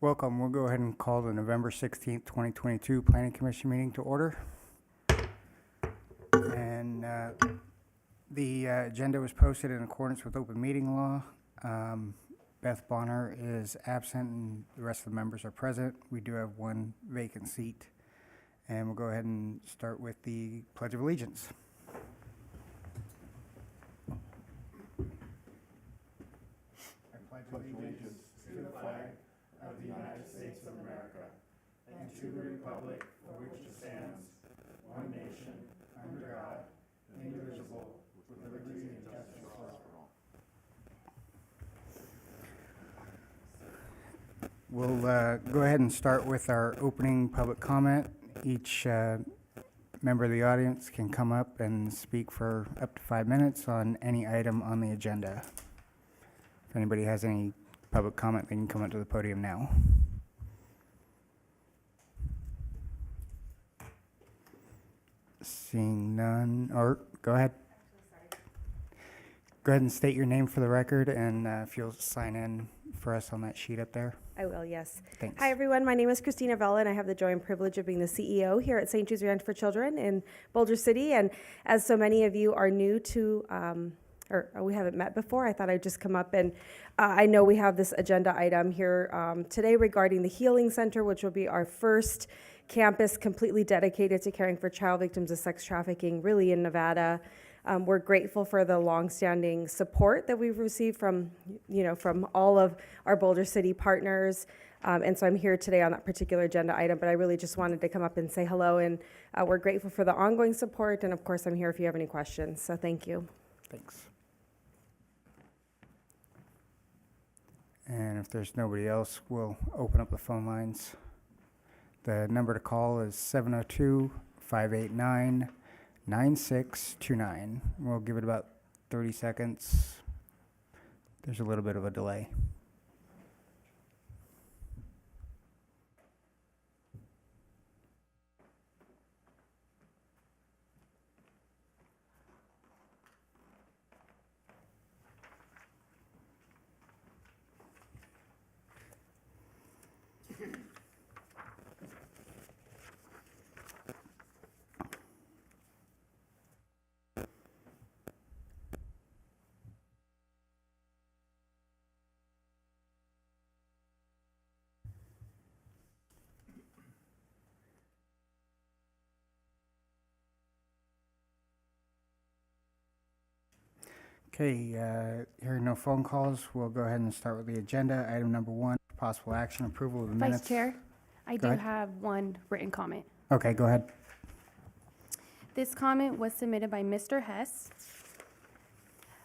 Welcome. We'll go ahead and call the November 16th, 2022 Planning Commission meeting to order. And the agenda was posted in accordance with open meeting law. Beth Bonner is absent and the rest of the members are present. We do have one vacant seat. And we'll go ahead and start with the Pledge of Allegiance. I pledge allegiance to the flag of the United States of America and to the republic for which it stands, one nation, under God, indivisible, with liberty and justice for all. We'll go ahead and start with our opening public comment. Each member of the audience can come up and speak for up to 5 minutes on any item on the agenda. If anybody has any public comment, they can come up to the podium now. Seeing none, or go ahead. Go ahead and state your name for the record, and if you'll sign in for us on that sheet up there. I will, yes. Thanks. Hi, everyone. My name is Christina Vella, and I have the joy and privilege of being the CEO here at St. Jude's Ranch for Children in Boulder City. And as so many of you are new to, or we haven't met before, I thought I'd just come up and I know we have this agenda item here today regarding the Healing Center, which will be our first campus completely dedicated to caring for child victims of sex trafficking, really in Nevada. We're grateful for the longstanding support that we've received from all of our Boulder City partners. And so I'm here today on that particular agenda item, but I really just wanted to come up and say hello. And we're grateful for the ongoing support. And of course, I'm here if you have any questions. So thank you. Thanks. And if there's nobody else, we'll open up the phone lines. The number to call is 702-589-9629. We'll give it about 30 seconds. There's a little bit of a delay. Okay, hearing no phone calls, we'll go ahead and start with the agenda. Item number 1, possible action, approval of the minutes. Vice Chair, I do ahead. have one written comment. Okay, go ahead. This comment was submitted by Mr. Hess.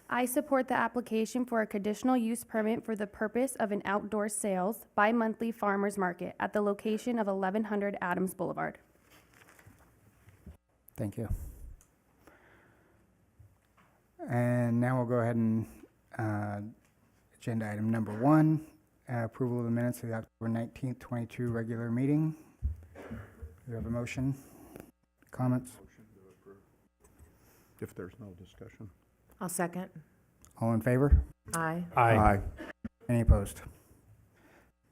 I support the application for a conditional use permit for the purpose of an outdoor sales bi-monthly farmers market at the location of 1100 Adams Boulevard. Thank you. And now we'll go ahead and agenda item number 1, approval of the minutes of the October 19th, 22 regular meeting. Do we have a motion? Comments? Motion to approve. If there's no discussion. I'll second. All in favor? Aye. Aye. Any opposed?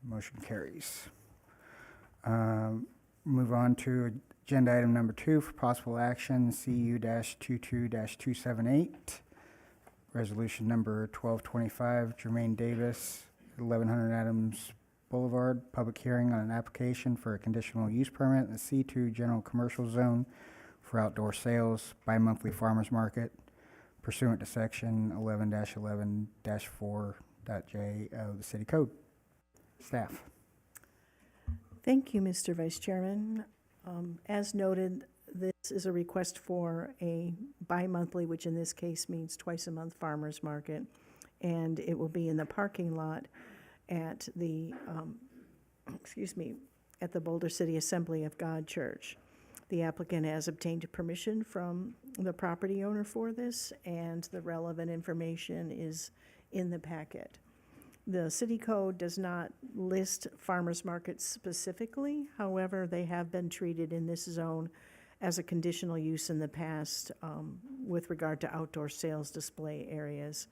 Motion carries. Move on to agenda item number 2 for possible action, CU-22-278. Resolution number 1225, Jermaine Davis, 1100 Adams Boulevard, public hearing on an application for a conditional use permit in the C2 General Commercial Zone for outdoor sales bi-monthly farmers market pursuant to section 11-11-4.j of the City Code. Staff. Thank you, Mr. Vice Chairman. As noted, this is a request for a bi-monthly, which in this case means twice a month farmers market, and it will be in the parking lot at the, at the Boulder City Assembly of God Church. The applicant has obtained permission from the property owner for this, and the relevant information is in the packet. The city code does not list farmers markets specifically. However, they have been treated in this zone as a conditional use in the past with regard to outdoor sales display areas.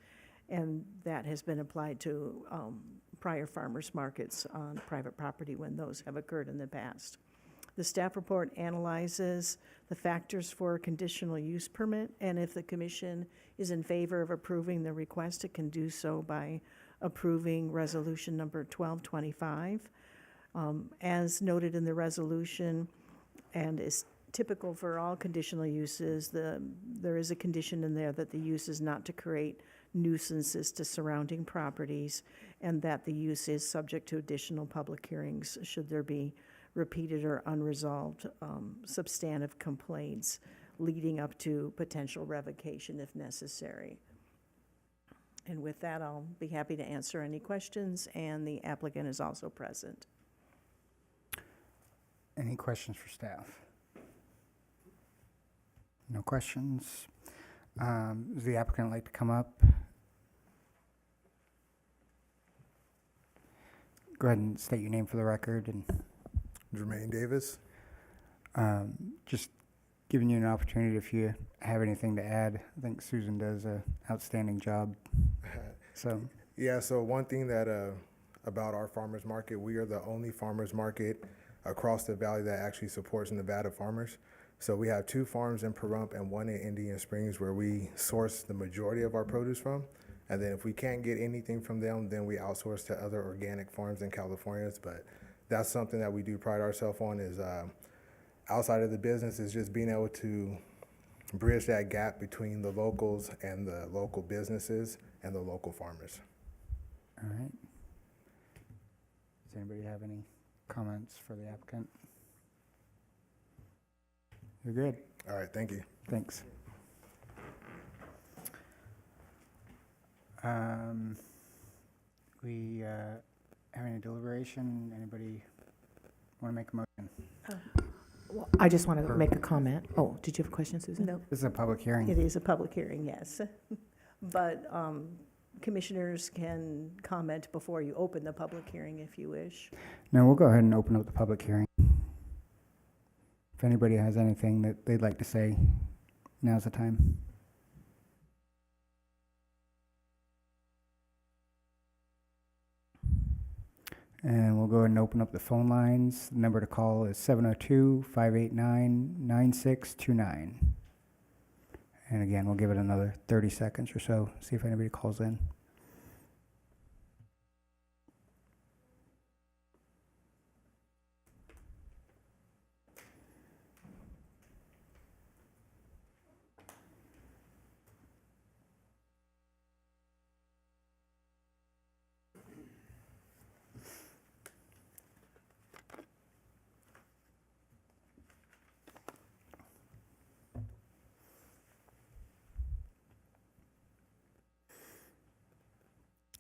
And that has been applied to prior farmers markets on private property when those have occurred in the past. The staff report analyzes the factors for a conditional use permit, and if the commission is in favor of approving the request, it can do so by approving resolution number 1225. As noted in the resolution, and is typical for all conditional uses, there is a condition in there that the use is not to create nuisances to surrounding properties, and that the use is subject to additional public hearings should there be repeated or unresolved substantive complaints leading up to potential revocation if necessary. And with that, I'll be happy to answer any questions, and the applicant is also present. Any questions for staff? No questions. Does the applicant like to come up? Go ahead and state your name for the record, and Jermaine Davis. just giving you an opportunity if you have anything to add. I think Susan does an outstanding job. So, Yeah, so one thing that about our farmers market, we are the only farmers market across the valley that actually supports Nevada farmers. So we have 2 farms in Pahrump and 1 in Indian Springs where we source the majority of our produce from. And then if we can't get anything from them, then we outsource to other organic farms in California. But that's something that we do pride ourselves on, is outside of the business, is just being able to bridge that gap between the locals and the local businesses and the local farmers. all right. Does anybody have any comments for the applicant? You're good. All right, thank you. Thanks. We have any deliberation? Anybody want to make a motion? Well, I just want to make a comment. Oh, did you have a question, Susan? No, This is a public hearing. it is a public hearing, yes. But commissioners can comment before you open the public hearing if you wish. No, we'll go ahead and open up the public hearing. If anybody has anything that they'd like to say, now's the time. And we'll go ahead and open up the phone lines. The number to call is 702-589-9629. And again, we'll give it another 30 seconds or so, see if anybody calls in.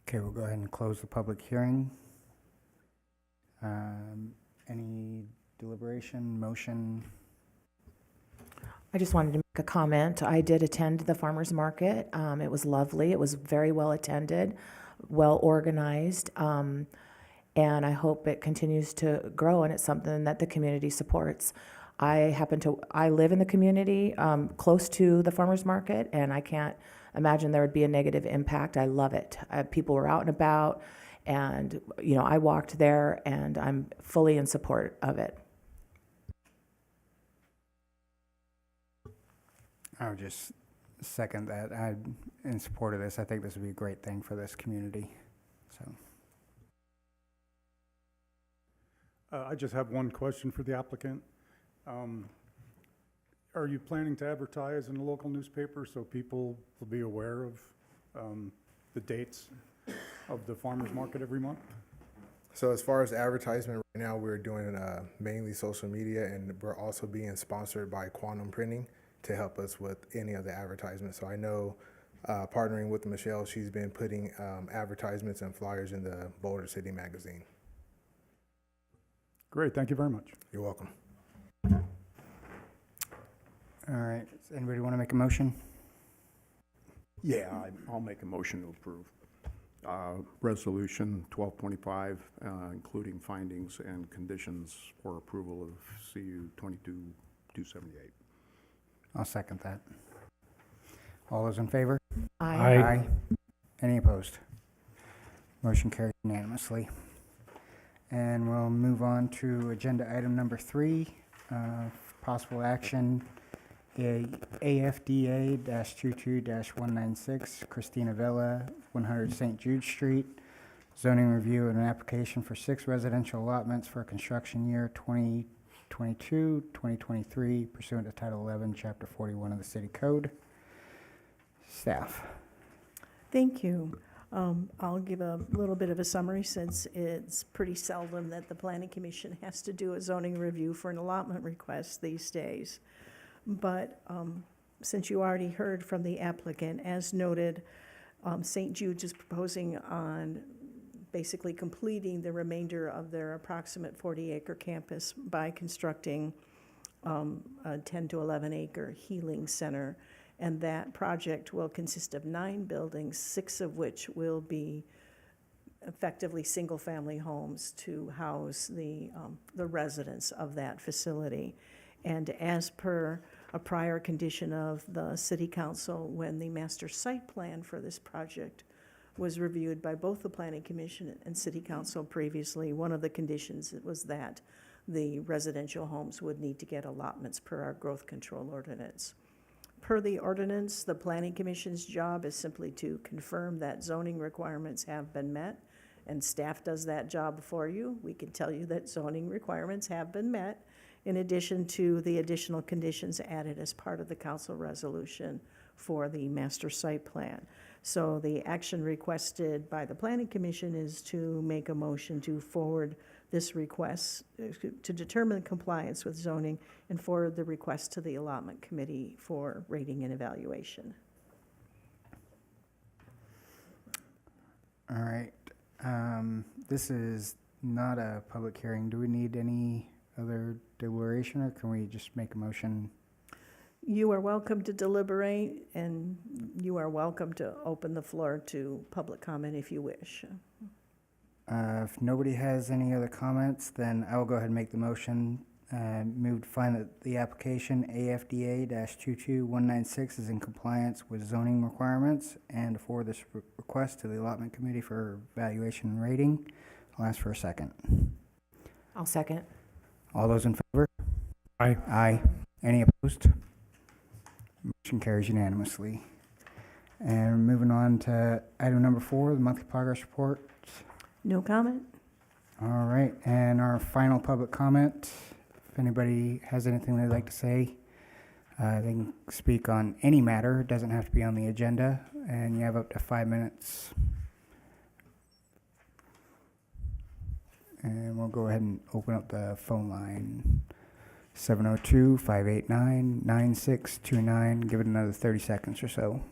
Okay, we'll go ahead and close the public hearing. Any deliberation, motion? I just wanted to make a comment. I did attend the farmer's market. It was lovely. It was very well attended, well organized, and I hope it continues to grow, and it's something that the community supports. I live in the community close to the farmer's market, and I can't imagine there would be a negative impact. I love it. People were out and about, and I walked there, and I'm fully in support of it. I would just second that. I'm in support of this. I think this would be a great thing for this community. So, I just have one question for the applicant. Are you planning to advertise in the local newspaper so people will be aware of the dates of the farmer's market every month? So as far as advertisement, right now we're doing mainly social media, and we're also being sponsored by Quantum Printing to help us with any of the advertisements. So I know partnering with Michelle, she's been putting advertisements and flyers in the Boulder City magazine. Great, thank you very much. You're welcome. all right. Does anybody want to make a motion? Yeah, I'll make a motion to approve. Resolution 1225, including findings and conditions for approval of CU 22-278. I'll second that. All those in favor? Aye. Any opposed? Motion carries unanimously. And we'll move on to agenda item number 3, possible action, AFDA-22-196, Christina Villa, 100 St. Jude Street. Zoning review and an application for 6 residential allotments for construction year 2022, 2023 pursuant to Title 11, Chapter 41 of the City Code. Staff. Thank you. I'll give a little bit of a summary since it's pretty seldom that the Planning Commission has to do a zoning review for an allotment request these days. But since you already heard from the applicant, as noted, St. Jude's is proposing on basically completing the remainder of their approximate 40-acre campus by constructing a 10 to 11-acre healing center. And that project will consist of 9 buildings, 6 of which will be effectively single-family homes to house the residents of that facility. And as per a prior condition of the City Council, when the master site plan for this project was reviewed by both the Planning Commission and City Council previously, one of the conditions was that the residential homes would need to get allotments per our growth control ordinance. Per the ordinance, the Planning Commission's job is simply to confirm that zoning requirements have been met, and staff does that job for you. We can tell you that zoning requirements have been met, in addition to the additional conditions added as part of the council resolution for the master site plan. So the action requested by the Planning Commission is to make a motion to forward this request to determine compliance with zoning and forward the request to the allotment committee for rating and evaluation. All right. This is not a public hearing. Do we need any other deliberation, or can we just make a motion? You are welcome to deliberate, and you are welcome to open the floor to public comment if you wish. If nobody has any other comments, then I will go ahead and make the motion. Move to find that the application AFDA-22196 is in compliance with zoning requirements and to forward this request to the allotment committee for evaluation and rating. I'll ask for a second. I'll second. All those in favor? Aye. Aye. Any opposed? Motion carries unanimously. And moving on to item number 4, the monthly progress report. No comment? All right, and our final public comment. If anybody has anything they'd like to say, they can speak on any matter. It doesn't have to be on the agenda, and you have up to 5 minutes. And we'll go ahead and open up the phone line. 702-589-9629. Give it another 30 seconds or so.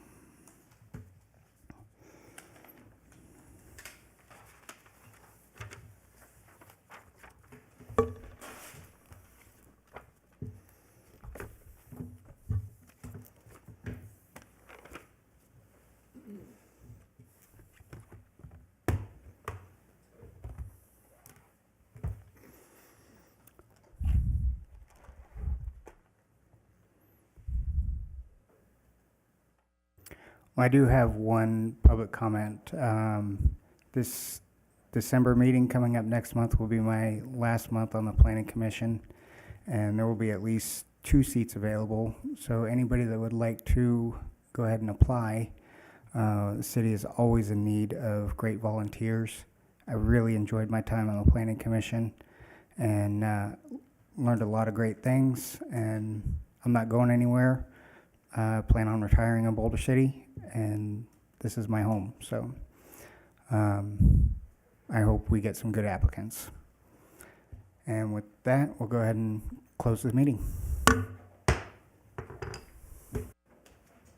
Well, I do have one public comment. This December meeting coming up next month will be my last month on the Planning Commission, and there will be at least 2 seats available. So anybody that would like to go ahead and apply, the city is always in need of great volunteers. I really enjoyed my time on the Planning Commission and learned a lot of great things, and I'm not going anywhere. I plan on retiring in Boulder City, and this is my home. So I hope we get some good applicants. And with that, we'll go ahead and close this meeting.